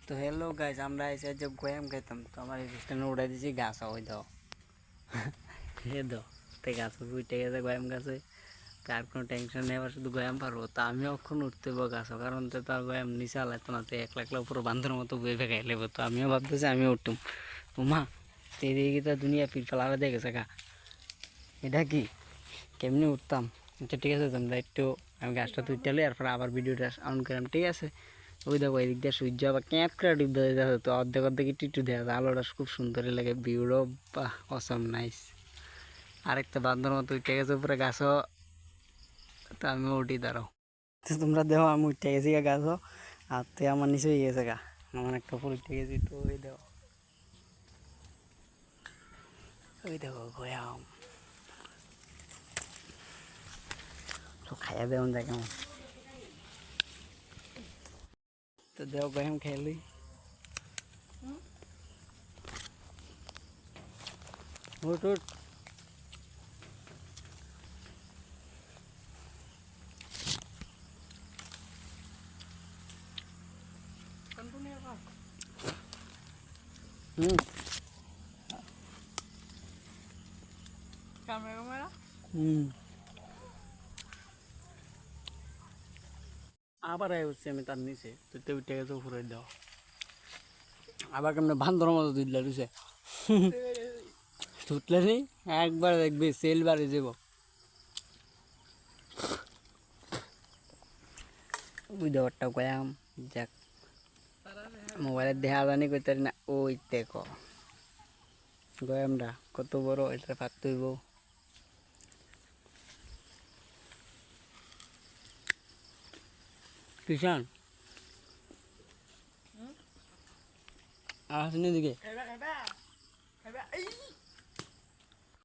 তো hello guys, আমরা এসে যে গোয়াম খাইতাম তো আমার স্ট্যান্ড উড়াই দিয়েছি গাছ ওই দাও এ দাও তো গাছ উঠে গেছে গোয়াম গাছে। তার কোনো টেনশন নেই, আবার শুধু গোয়াম পারবো তো আমি অখন উঠতে হবো গাছ, কারণ তো তার গোয়াম নিচে আলাইতো না, তো একলা একলা উপরে বান্ধর মতো বয়ে ভেঙে লেবো। তো আমিও ভাবতেছি আমিও উঠতুম। ও মা, তো এদিকে তো দুনিয়া পিঠ ফেলাবে দেখেছে গা, এটা কি কেমনি উঠতাম। আচ্ছা ঠিক আছে, তোমরা একটু আমি গাছটা তুলতে হলে এরপর আবার ভিডিওটা অন করলাম, ঠিক আছে। ওই দেখো এদিক দিয়ে সূর্য আবার ক্যাঁপ করে ডিব্বা দিতে, তো অর্ধেক অর্ধেক একটু একটু দেওয়া যায়, আলোটা খুব সুন্দরই লাগে, ভিউরও বাহ অসম নাইস। আরেকটা বান্ধর মতো উঠে গেছে উপরে গাছও, তো আমিও উঠি দাঁড়াও। তো তোমরা দেখো আমি উঠে গেছি গা গাছও, আর তো আমার নিচে হয়ে গেছে গা, আমার একটা উপর উঠে গেছি। তো ওই দেখো গয়াম তো খাইয়া দেওয়া যায় কেমন। তো দেও গয়াম খেলি উঠ উঠ। আবার হচ্ছে আমি তার নিচে তো উঠে গেছে উপরে দেওয়া, আবার কেমন বান্দর মতো দুধলা দিছে ছুটলে নি একবার দেখবি সেল বাড়ি যাব। ওই দেওয়ারটা গয়াম যাক, মোবাইলের দেখা জানি কইতে না। ওই দেখো গয়ামটা কত বড়, এটা পারতে হইব। কিষান আসেনি দিকে